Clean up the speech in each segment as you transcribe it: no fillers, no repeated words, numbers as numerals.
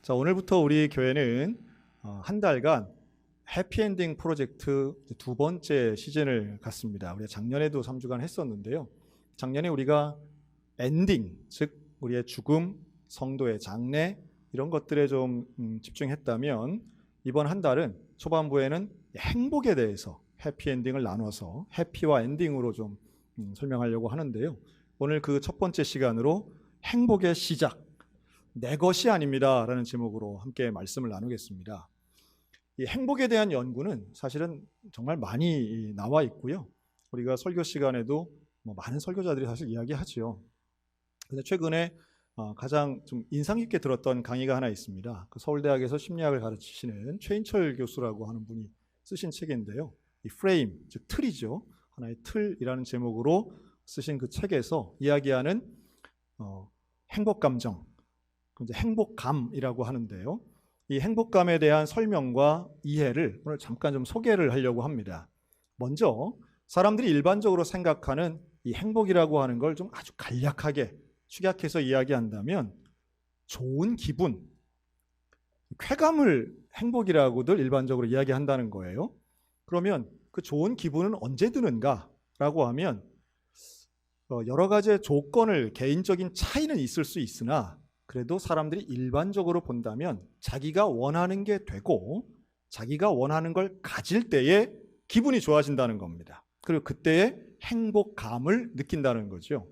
자, 오늘부터 우리 교회는 한 달간 해피엔딩 프로젝트 두 번째 시즌을 갖습니다. 우리가 작년에도 3주간 했었는데요. 작년에 우리가 엔딩, 즉 우리의 죽음, 성도의 장래 이런 것들에 좀 집중했다면 이번 한 달은 초반부에는 행복에 대해서 해피엔딩을 나눠서 해피와 엔딩으로 좀 설명하려고 하는데요. 오늘 그 첫 번째 시간으로 행복의 시작, 내 것이 아닙니다 라는 제목으로 함께 말씀을 나누겠습니다. 이 행복에 대한 연구는 사실은 정말 많이 나와 있고요. 우리가 설교 시간에도 많은 설교자들이 사실 이야기하죠. 근데 최근에 가장 좀 인상 깊게 들었던 강의가 하나 있습니다. 그 서울대학에서 심리학을 가르치시는 최인철 교수라고 하는 분이 쓰신 책인데요. 이 프레임, 즉 틀이죠. 하나의 틀이라는 제목으로 쓰신 그 책에서 이야기하는 행복감정, 이제 행복감이라고 하는데요. 이 행복감에 대한 설명과 이해를 오늘 잠깐 좀 소개를 하려고 합니다. 먼저 사람들이 일반적으로 생각하는 이 행복이라고 하는 걸 좀 아주 간략하게 축약해서 이야기한다면 좋은 기분, 쾌감을 행복이라고들 일반적으로 이야기한다는 거예요. 그러면 그 좋은 기분은 언제 드는가라고 하면 여러 가지의 조건을, 개인적인 차이는 있을 수 있으나 그래도 사람들이 일반적으로 본다면 자기가 원하는 게 되고 자기가 원하는 걸 가질 때에 기분이 좋아진다는 겁니다. 그리고 그때의 행복감을 느낀다는 거죠.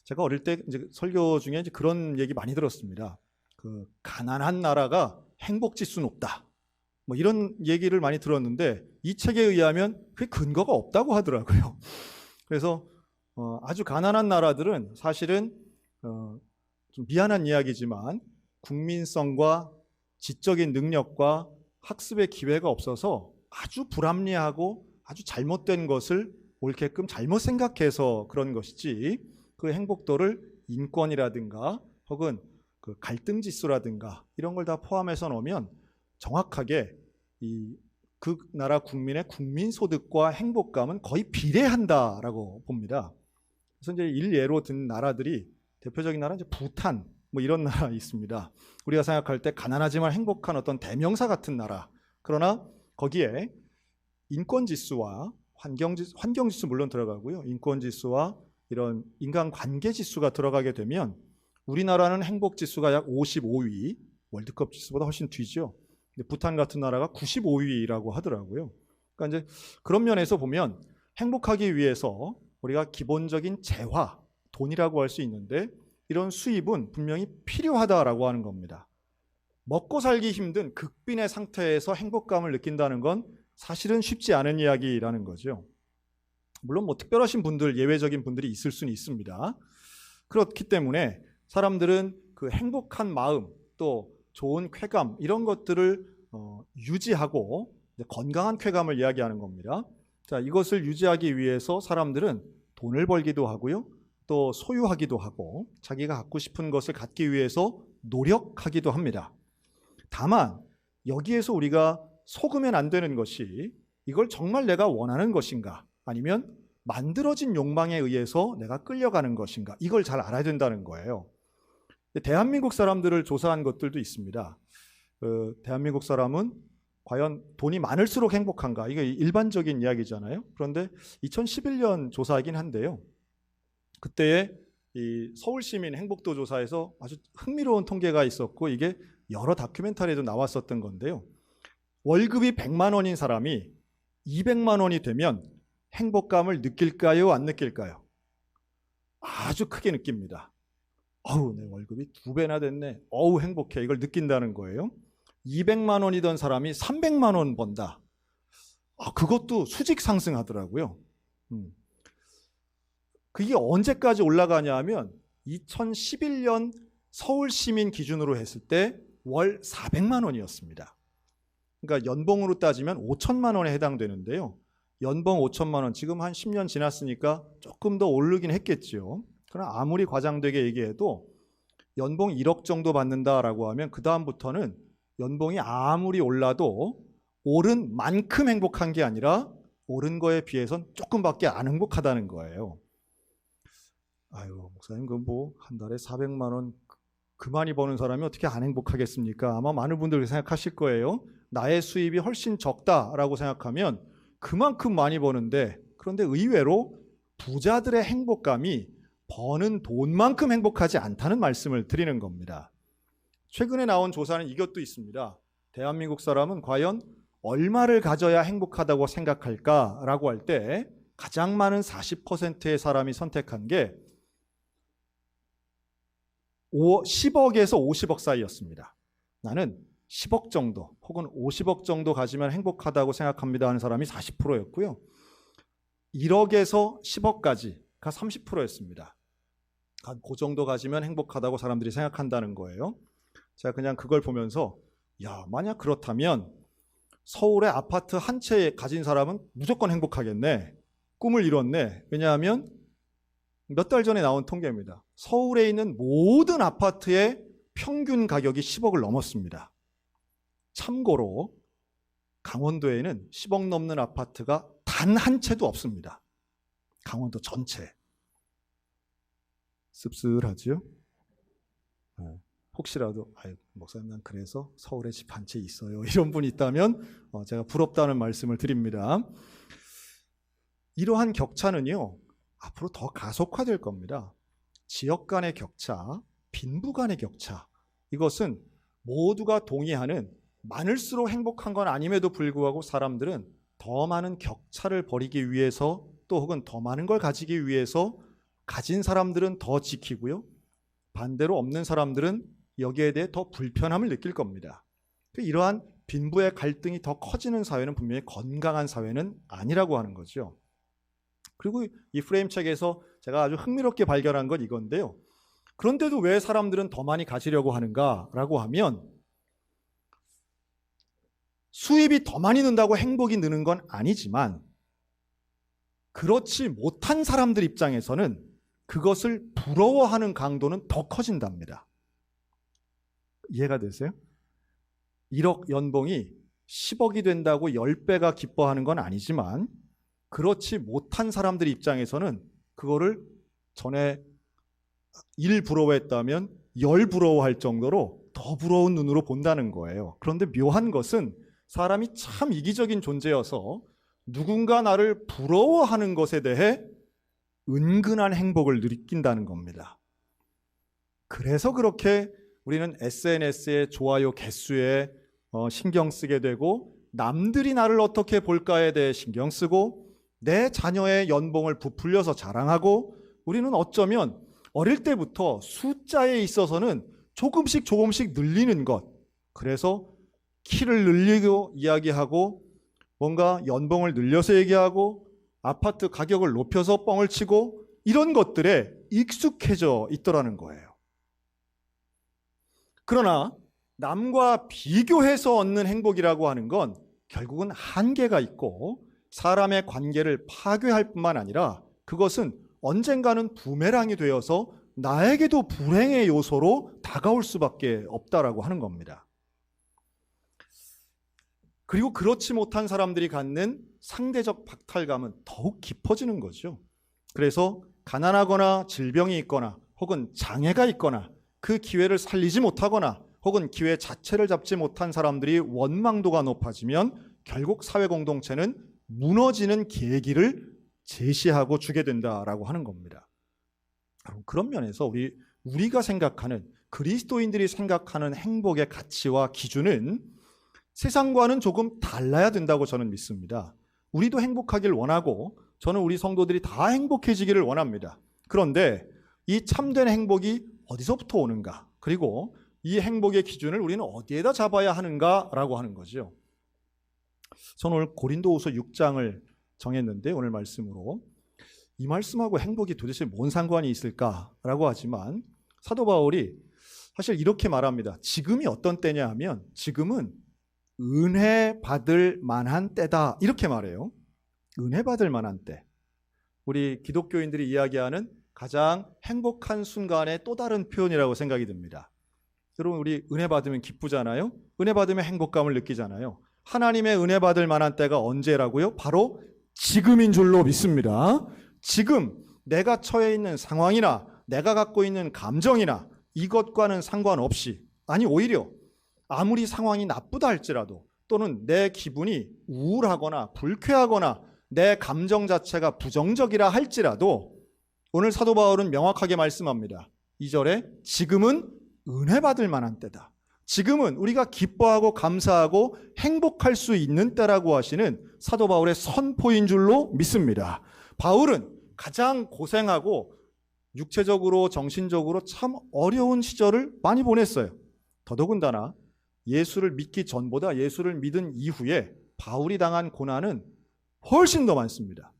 제가 어릴 때 이제 설교 중에 이제 그런 얘기 많이 들었습니다. 그 가난한 나라가 행복 지수 높다, 뭐 이런 얘기를 많이 들었는데 이 책에 의하면 그게 근거가 없다고 하더라고요. 그래서 아주 가난한 나라들은 사실은 좀 미안한 이야기지만 국민성과 지적인 능력과 학습의 기회가 없어서 아주 불합리하고 아주 잘못된 것을 옳게끔 잘못 생각해서 그런 것이지, 그 행복도를 인권이라든가 혹은 그 갈등 지수라든가 이런 걸 다 포함해서 놓으면 정확하게 그 나라 국민의 국민 소득과 행복감은 거의 비례한다라고 봅니다. 그래서 이제 일예로 든 나라들이, 대표적인 나라는 이제 부탄, 뭐 이런 나라 있습니다. 우리가 생각할 때 가난하지만 행복한 어떤 대명사 같은 나라. 그러나 거기에 인권지수와 환경지수 물론 들어가고요. 인권지수와 이런 인간관계지수가 들어가게 되면 우리나라는 행복지수가 약 55위, 월드컵 지수보다 훨씬 뒤죠. 근데 부탄 같은 나라가 95위라고 하더라고요. 그러니까 이제 그런 면에서 보면 행복하기 위해서 우리가 기본적인 재화, 돈이라고 할 수 있는데 이런 수입은 분명히 필요하다라고 하는 겁니다. 먹고 살기 힘든 극빈의 상태에서 행복감을 느낀다는 건 사실은 쉽지 않은 이야기라는 거죠. 물론 뭐 특별하신 분들, 예외적인 분들이 있을 수는 있습니다. 그렇기 때문에 사람들은 그 행복한 마음, 또 좋은 쾌감 이런 것들을 유지하고 건강한 쾌감을 이야기하는 겁니다. 자, 이것을 유지하기 위해서 사람들은 돈을 벌기도 하고요. 또 소유하기도 하고 자기가 갖고 싶은 것을 갖기 위해서 노력하기도 합니다. 다만 여기에서 우리가 속으면 안 되는 것이 이걸 정말 내가 원하는 것인가, 아니면 만들어진 욕망에 의해서 내가 끌려가는 것인가, 이걸 잘 알아야 된다는 거예요. 대한민국 사람들을 조사한 것들도 있습니다. 대한민국 사람은 과연 돈이 많을수록 행복한가, 이게 일반적인 이야기잖아요. 그런데 2011년 조사이긴 한데요. 그때의 이 서울시민 행복도 조사에서 아주 흥미로운 통계가 있었고 이게 여러 다큐멘터리에도 나왔었던 건데요. 월급이 100만 원인 사람이 200만 원이 되면 행복감을 느낄까요? 안 느낄까요? 아주 크게 느낍니다. 어우, 내 월급이 2배나 됐네. 어우, 행복해. 이걸 느낀다는 거예요. 200만 원이던 사람이 300만 원 번다. 그것도 수직 상승하더라고요. 그게 언제까지 올라가냐 하면 2011년 서울 시민 기준으로 했을 때 월 400만 원이었습니다. 그러니까 연봉으로 따지면 5천만 원에 해당되는데요. 연봉 5천만 원, 지금 한 10년 지났으니까 조금 더 오르긴 했겠죠. 그러나 아무리 과장되게 얘기해도 연봉 1억 정도 받는다라고 하면 그 다음부터는 연봉이 아무리 올라도 오른 만큼 행복한 게 아니라 오른 거에 비해선 조금밖에 안 행복하다는 거예요. 아유, 목사님, 그 뭐 한 달에 400만 원 그 많이 버는 사람이 어떻게 안 행복하겠습니까? 아마 많은 분들이 생각하실 거예요. 나의 수입이 훨씬 적다라고 생각하면 그만큼 많이 버는데, 그런데 의외로 부자들의 행복감이 버는 돈만큼 행복하지 않다는 말씀을 드리는 겁니다. 최근에 나온 조사는 이것도 있습니다. 대한민국 사람은 과연 얼마를 가져야 행복하다고 생각할까라고 할 때 가장 많은 40%의 사람이 선택한 게 10억에서 50억 사이였습니다. 나는 10억 정도 혹은 50억 정도 가지면 행복하다고 생각합니다 하는 사람이 40%였고요. 1억에서 10억까지가 30%였습니다. 그 정도 가지면 행복하다고 사람들이 생각한다는 거예요. 제가 그냥 그걸 보면서 만약 그렇다면 서울의 아파트 한 채 가진 사람은 무조건 행복하겠네. 꿈을 이뤘네. 왜냐하면 몇 달 전에 나온 통계입니다. 서울에 있는 모든 아파트의 평균 가격이 10억을 넘었습니다. 참고로 강원도에는 10억 넘는 아파트가 단 한 채도 없습니다. 강원도 전체. 씁쓸하죠? 혹시라도 목사님 난 그래서 서울에 집 한 채 있어요. 이런 분이 있다면 제가 부럽다는 말씀을 드립니다. 이러한 격차는요. 앞으로 더 가속화될 겁니다. 지역 간의 격차, 빈부 간의 격차. 이것은 모두가 동의하는 많을수록 행복한 건 아님에도 불구하고 사람들은 더 많은 격차를 벌이기 위해서 또 혹은 더 많은 걸 가지기 위해서 가진 사람들은 더 지키고요. 반대로 없는 사람들은 여기에 대해 더 불편함을 느낄 겁니다. 이러한 빈부의 갈등이 더 커지는 사회는 분명히 건강한 사회는 아니라고 하는 거죠. 그리고 이 프레임 책에서 제가 아주 흥미롭게 발견한 건 이건데요. 그런데도 왜 사람들은 더 많이 가지려고 하는가라고 하면 수입이 더 많이 는다고 행복이 느는 건 아니지만 그렇지 못한 사람들 입장에서는 그것을 부러워하는 강도는 더 커진답니다. 이해가 되세요? 1억 연봉이 10억이 된다고 10배가 기뻐하는 건 아니지만 그렇지 못한 사람들 입장에서는 그거를 전에 1 부러워했다면 10 부러워할 정도로 더 부러운 눈으로 본다는 거예요. 그런데 묘한 것은 사람이 참 이기적인 존재여서 누군가 나를 부러워하는 것에 대해 은근한 행복을 느낀다는 겁니다. 그래서 그렇게 우리는 SNS의 좋아요 개수에 신경 쓰게 되고 남들이 나를 어떻게 볼까에 대해 신경 쓰고 내 자녀의 연봉을 부풀려서 자랑하고 우리는 어쩌면 어릴 때부터 숫자에 있어서는 조금씩 늘리는 것, 그래서 키를 늘리고 이야기하고 뭔가 연봉을 늘려서 얘기하고 아파트 가격을 높여서 뻥을 치고 이런 것들에 익숙해져 있더라는 거예요. 그러나 남과 비교해서 얻는 행복이라고 하는 건 결국은 한계가 있고 사람의 관계를 파괴할 뿐만 아니라 그것은 언젠가는 부메랑이 되어서 나에게도 불행의 요소로 다가올 수밖에 없다라고 하는 겁니다. 그리고 그렇지 못한 사람들이 갖는 상대적 박탈감은 더욱 깊어지는 거죠. 그래서 가난하거나 질병이 있거나 혹은 장애가 있거나 그 기회를 살리지 못하거나 혹은 기회 자체를 잡지 못한 사람들이 원망도가 높아지면 결국 사회 공동체는 무너지는 계기를 제시하고 주게 된다라고 하는 겁니다. 그런 면에서 우리가 생각하는 그리스도인들이 생각하는 행복의 가치와 기준은 세상과는 조금 달라야 된다고 저는 믿습니다. 우리도 행복하길 원하고 저는 우리 성도들이 다 행복해지기를 원합니다. 그런데 이 참된 행복이 어디서부터 오는가? 그리고 이 행복의 기준을 우리는 어디에다 잡아야 하는가라고 하는 거죠. 저는 오늘 고린도후서 6장을 정했는데 오늘 말씀으로 이 말씀하고 행복이 도대체 뭔 상관이 있을까라고 하지만 사도 바울이 사실 이렇게 말합니다. 지금이 어떤 때냐 하면 지금은 은혜 받을 만한 때다 이렇게 말해요. 은혜 받을 만한 때. 우리 기독교인들이 이야기하는 가장 행복한 순간의 또 다른 표현이라고 생각이 듭니다. 여러분 우리 은혜 받으면 기쁘잖아요. 은혜 받으면 행복감을 느끼잖아요. 하나님의 은혜 받을 만한 때가 언제라고요? 바로 지금인 줄로 믿습니다. 지금 내가 처해 있는 상황이나 내가 갖고 있는 감정이나 이것과는 상관없이, 아니 오히려 아무리 상황이 나쁘다 할지라도 또는 내 기분이 우울하거나 불쾌하거나 내 감정 자체가 부정적이라 할지라도 오늘 사도 바울은 명확하게 말씀합니다. 2절에 지금은 은혜 받을 만한 때다. 지금은 우리가 기뻐하고 감사하고 행복할 수 있는 때라고 하시는 사도 바울의 선포인 줄로 믿습니다. 바울은 가장 고생하고 육체적으로 정신적으로 참 어려운 시절을 많이 보냈어요. 더더군다나 예수를 믿기 전보다 예수를 믿은 이후에 바울이 당한 고난은 훨씬 더 많습니다.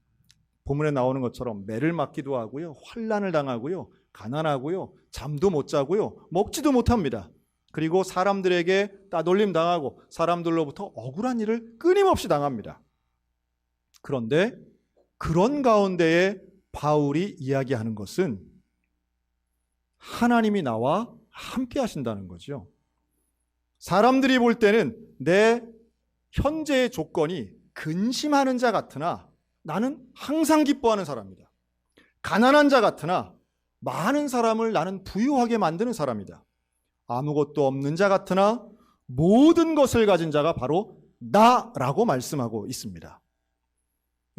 본문에 나오는 것처럼 매를 맞기도 하고요, 환난을 당하고요, 가난하고요, 잠도 못 자고요, 먹지도 못합니다. 그리고 사람들에게 따돌림 당하고 사람들로부터 억울한 일을 끊임없이 당합니다. 그런데 그런 가운데에 바울이 이야기하는 것은 하나님이 나와 함께 하신다는 거죠. 사람들이 볼 때는 내 현재의 조건이 근심하는 자 같으나 나는 항상 기뻐하는 사람이다. 가난한 자 같으나 많은 사람을 나는 부유하게 만드는 사람이다. 아무것도 없는 자 같으나 모든 것을 가진 자가 바로 나라고 말씀하고 있습니다.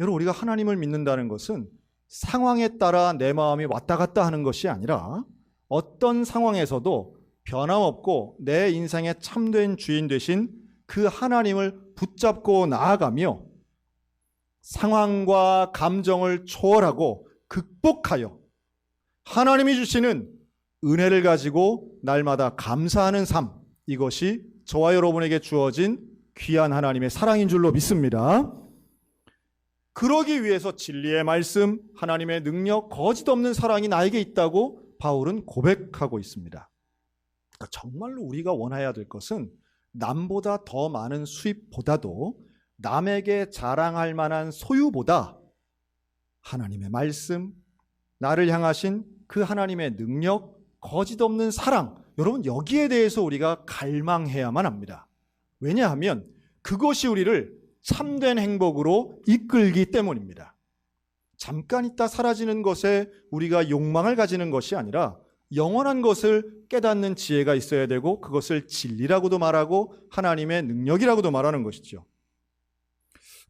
여러분, 우리가 하나님을 믿는다는 것은 상황에 따라 내 마음이 왔다 갔다 하는 것이 아니라 어떤 상황에서도 변함없고 내 인생의 참된 주인 되신 그 하나님을 붙잡고 나아가며 상황과 감정을 초월하고 극복하여 하나님이 주시는 은혜를 가지고 날마다 감사하는 삶, 이것이 저와 여러분에게 주어진 귀한 하나님의 사랑인 줄로 믿습니다. 그러기 위해서 진리의 말씀, 하나님의 능력, 거짓 없는 사랑이 나에게 있다고 바울은 고백하고 있습니다. 그러니까 정말로 우리가 원해야 될 것은 남보다 더 많은 수입보다도 남에게 자랑할 만한 소유보다 하나님의 말씀, 나를 향하신 그 하나님의 능력, 거짓 없는 사랑, 여러분 여기에 대해서 우리가 갈망해야만 합니다. 왜냐하면 그것이 우리를 참된 행복으로 이끌기 때문입니다. 잠깐 있다 사라지는 것에 우리가 욕망을 가지는 것이 아니라 영원한 것을 깨닫는 지혜가 있어야 되고 그것을 진리라고도 말하고 하나님의 능력이라고도 말하는 것이죠.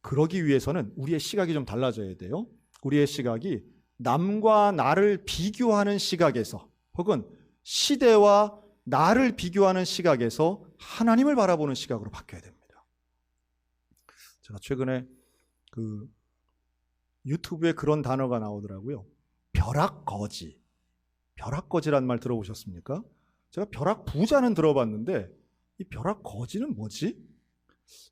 그러기 위해서는 우리의 시각이 좀 달라져야 돼요. 우리의 시각이 남과 나를 비교하는 시각에서 혹은 시대와 나를 비교하는 시각에서 하나님을 바라보는 시각으로 바뀌어야 됩니다. 제가 최근에 유튜브에 그런 단어가 나오더라고요. 벼락거지. 벼락거지란 말 들어보셨습니까? 제가 벼락부자는 들어봤는데 이 벼락거지는 뭐지?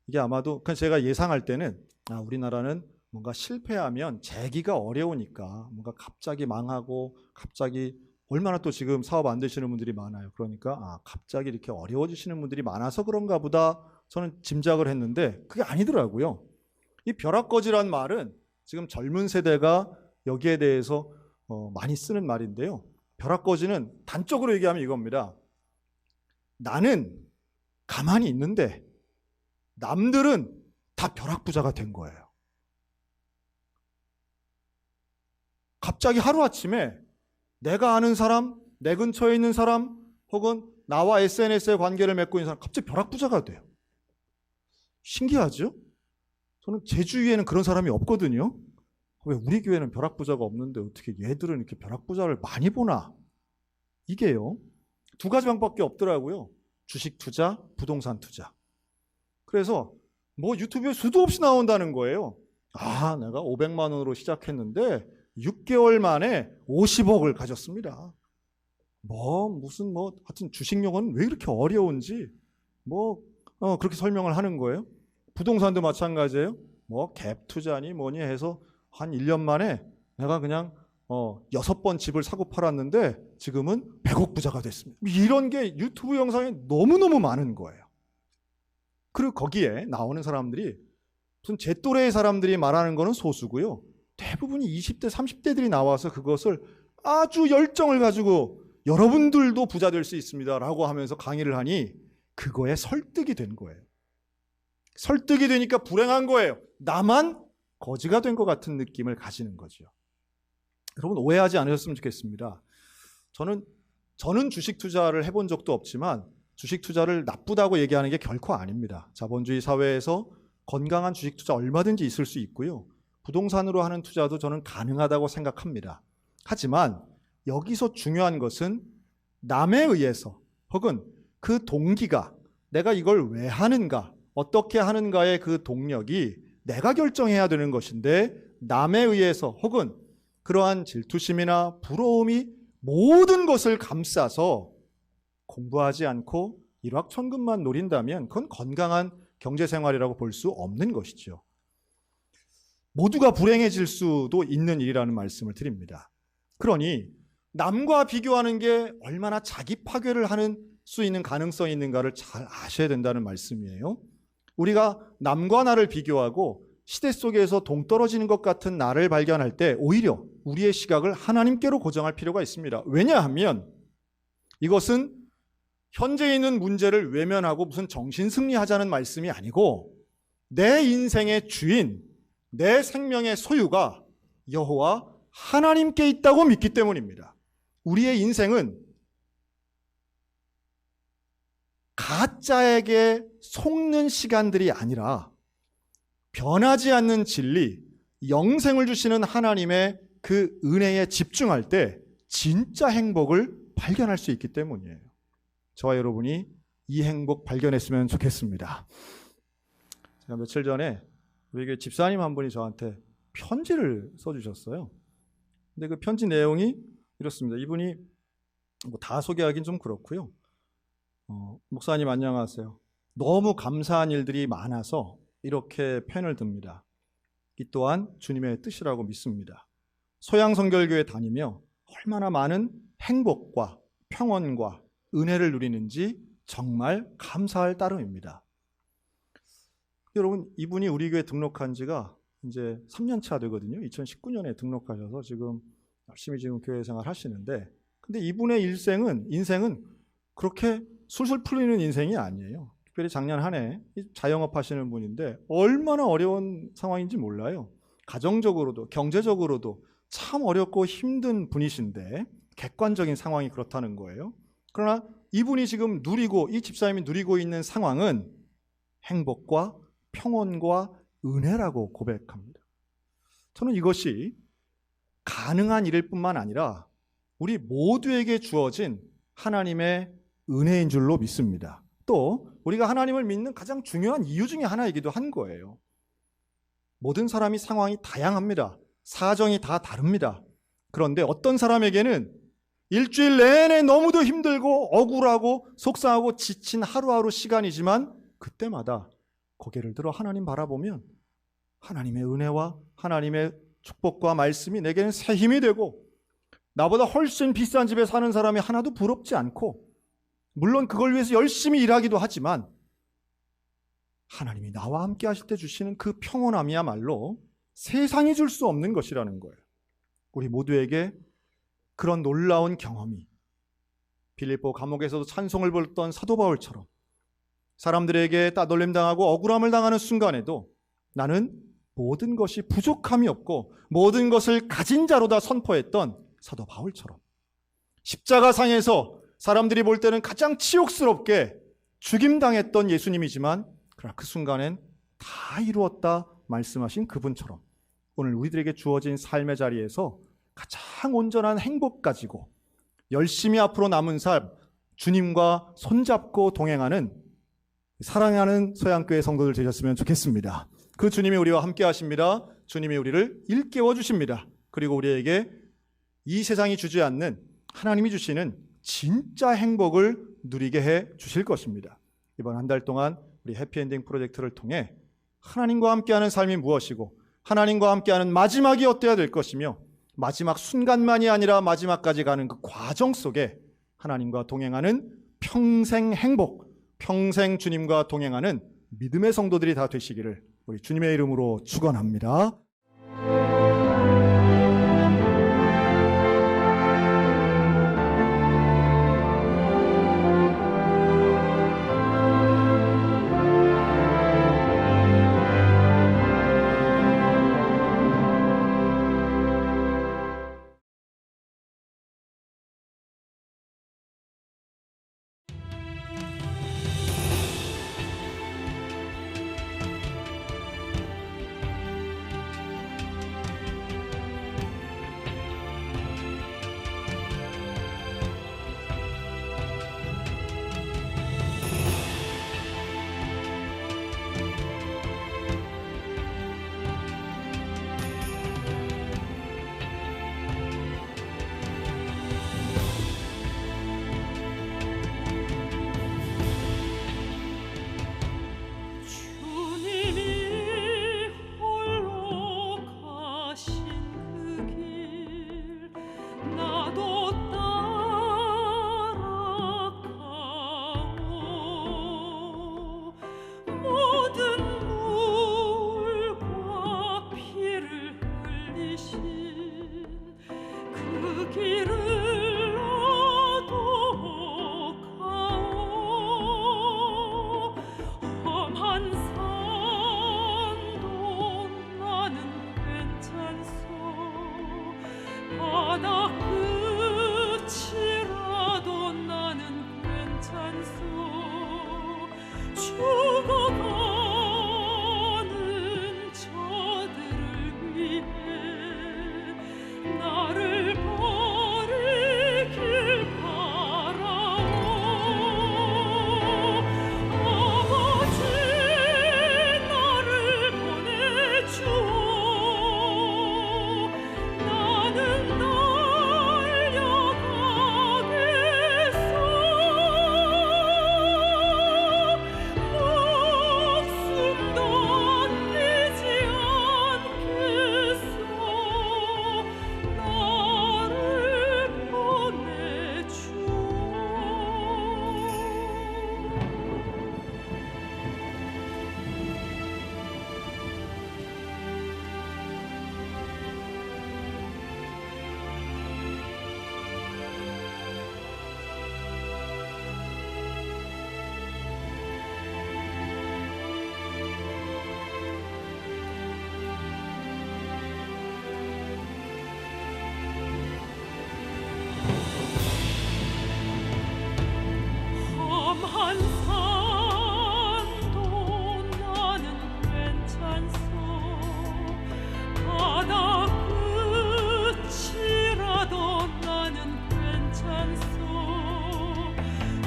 이게 아마도 제가 예상할 때는 우리나라는 뭔가 실패하면 재기가 어려우니까 뭔가 갑자기 망하고 갑자기 얼마나 또 지금 사업 안 되시는 분들이 많아요. 그러니까 갑자기 이렇게 어려워지시는 분들이 많아서 그런가 보다 저는 짐작을 했는데 그게 아니더라고요. 이 벼락거지란 말은 지금 젊은 세대가 여기에 대해서 많이 쓰는 말인데요. 벼락거지는 단적으로 얘기하면 이겁니다. 나는 가만히 있는데 남들은 다 벼락부자가 된 거예요. 갑자기 하루아침에 내가 아는 사람, 내 근처에 있는 사람 혹은 나와 SNS에 관계를 맺고 있는 사람 갑자기 벼락부자가 돼요. 신기하죠? 저는 제 주위에는 그런 사람이 없거든요. 왜 우리 교회는 벼락부자가 없는데 어떻게 얘들은 이렇게 벼락부자를 많이 보나? 이게요. 두 가지 방법밖에 없더라고요. 주식 투자, 부동산 투자. 그래서 유튜브에 수도 없이 나온다는 거예요. 내가 500만 원으로 시작했는데 6개월 만에 50억을 가졌습니다. 하여튼 주식용어는 왜 이렇게 어려운지 그렇게 설명을 하는 거예요. 부동산도 마찬가지예요. 갭 투자니 뭐니 해서 한 1년 만에 내가 그냥 6번 집을 사고 팔았는데 지금은 100억 부자가 됐습니다. 이런 게 유튜브 영상에 너무너무 많은 거예요. 그리고 거기에 나오는 사람들이 무슨 제 또래의 사람들이 말하는 거는 소수고요. 대부분이 20대, 30대들이 나와서 그것을 아주 열정을 가지고 여러분들도 부자 될 수 있습니다 라고 하면서 강의를 하니 그거에 설득이 된 거예요. 설득이 되니까 불행한 거예요. 나만 거지가 된 것 같은 느낌을 가지는 거죠. 여러분 오해하지 않으셨으면 좋겠습니다. 저는 저는 주식 투자를 해본 적도 없지만 주식 투자를 나쁘다고 얘기하는 게 결코 아닙니다. 자본주의 사회에서 건강한 주식 투자 얼마든지 있을 수 있고요. 부동산으로 하는 투자도 저는 가능하다고 생각합니다. 하지만 여기서 중요한 것은 남에 의해서 혹은 그 동기가 내가 이걸 왜 하는가, 어떻게 하는가의 그 동력이 내가 결정해야 되는 것인데 남에 의해서 혹은 그러한 질투심이나 부러움이 모든 것을 감싸서 공부하지 않고 일확천금만 노린다면 그건 건강한 경제생활이라고 볼 수 없는 것이죠. 모두가 불행해질 수도 있는 일이라는 말씀을 드립니다. 그러니 남과 비교하는 게 얼마나 자기 파괴를 하는 수 있는 가능성이 있는가를 잘 아셔야 된다는 말씀이에요. 우리가 남과 나를 비교하고 시대 속에서 동떨어지는 것 같은 나를 발견할 때 오히려 우리의 시각을 하나님께로 고정할 필요가 있습니다. 왜냐하면 이것은 현재 있는 문제를 외면하고 무슨 정신승리하자는 말씀이 아니고 내 인생의 주인, 내 생명의 소유가 여호와 하나님께 있다고 믿기 때문입니다. 우리의 인생은 가짜에게 속는 시간들이 아니라 변하지 않는 진리, 영생을 주시는 하나님의 그 은혜에 집중할 때 진짜 행복을 발견할 수 있기 때문이에요. 저와 여러분이 이 행복 발견했으면 좋겠습니다. 제가 며칠 전에 우리 교회 집사님 한 분이 저한테 편지를 써주셨어요. 근데 그 편지 내용이 이렇습니다. 이분이 뭐 다 소개하긴 좀 그렇고요. 목사님 안녕하세요. 너무 감사한 일들이 많아서 이렇게 펜을 듭니다. 이 또한 주님의 뜻이라고 믿습니다. 소양성결교회 다니며 얼마나 많은 행복과 평온과 은혜를 누리는지 정말 감사할 따름입니다. 여러분, 이분이 우리 교회 등록한 지가 이제 3년 차 되거든요. 2019년에 등록하셔서 지금 열심히 지금 교회 생활 하시는데, 근데 이분의 인생은 그렇게 술술 풀리는 인생이 아니에요. 특별히 작년 한 해 자영업 하시는 분인데 얼마나 어려운 상황인지 몰라요. 가정적으로도 경제적으로도 참 어렵고 힘든 분이신데 객관적인 상황이 그렇다는 거예요. 그러나 이분이 지금 누리고, 이 집사님이 누리고 있는 상황은 행복과 평온과 은혜라고 고백합니다. 저는 이것이 가능한 일일 뿐만 아니라 우리 모두에게 주어진 하나님의 은혜인 줄로 믿습니다. 또 우리가 하나님을 믿는 가장 중요한 이유 중에 하나이기도 한 거예요. 모든 사람이 상황이 다양합니다. 사정이 다 다릅니다. 그런데 어떤 사람에게는 일주일 내내 너무도 힘들고 억울하고 속상하고 지친 하루하루 시간이지만 그때마다 고개를 들어 하나님 바라보면 하나님의 은혜와 하나님의 축복과 말씀이 내게는 새 힘이 되고, 나보다 훨씬 비싼 집에 사는 사람이 하나도 부럽지 않고, 물론 그걸 위해서 열심히 일하기도 하지만 하나님이 나와 함께 하실 때 주시는 그 평온함이야말로 세상이 줄 수 없는 것이라는 거예요. 우리 모두에게 그런 놀라운 경험이 빌립보 감옥에서도 찬송을 불렀던 사도 바울처럼 사람들에게 따돌림 당하고 억울함을 당하는 순간에도 나는 모든 것이 부족함이 없고 모든 것을 가진 자로다 선포했던 사도 바울처럼 십자가상에서 사람들이 볼 때는 가장 치욕스럽게 죽임당했던 예수님이지만 그러나 그 순간엔 다 이루었다 말씀하신 그분처럼 오늘 우리들에게 주어진 삶의 자리에서 가장 온전한 행복 가지고 열심히 앞으로 남은 삶 주님과 손잡고 동행하는 사랑하는 소양교회 성도들 되셨으면 좋겠습니다. 그 주님이 우리와 함께 하십니다. 주님이 우리를 일깨워 주십니다. 그리고 우리에게 이 세상이 주지 않는 하나님이 주시는 진짜 행복을 누리게 해 주실 것입니다. 이번 한 달 동안 우리 해피엔딩 프로젝트를 통해 하나님과 함께하는 삶이 무엇이고 하나님과 함께하는 마지막이 어때야 될 것이며 마지막 순간만이 아니라 마지막까지 가는 그 과정 속에 하나님과 동행하는 평생 행복, 평생 주님과 동행하는 믿음의 성도들이 다 되시기를 우리 주님의 이름으로 축원합니다.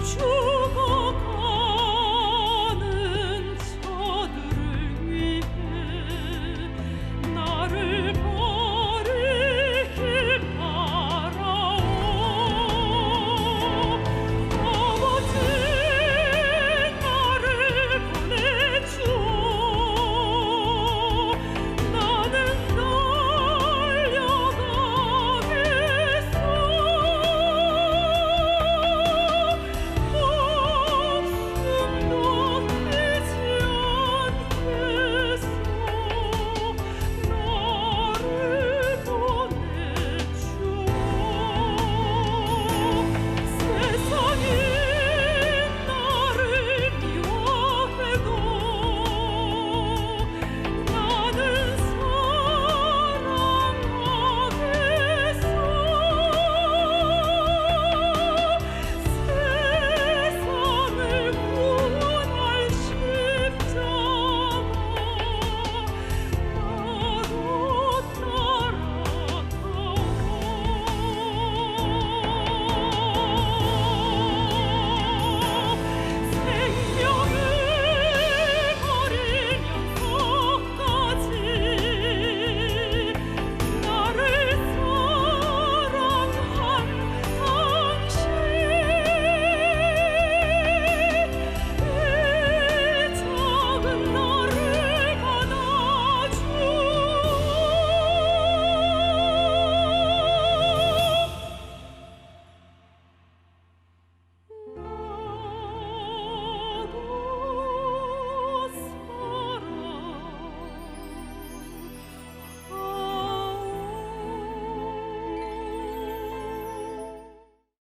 주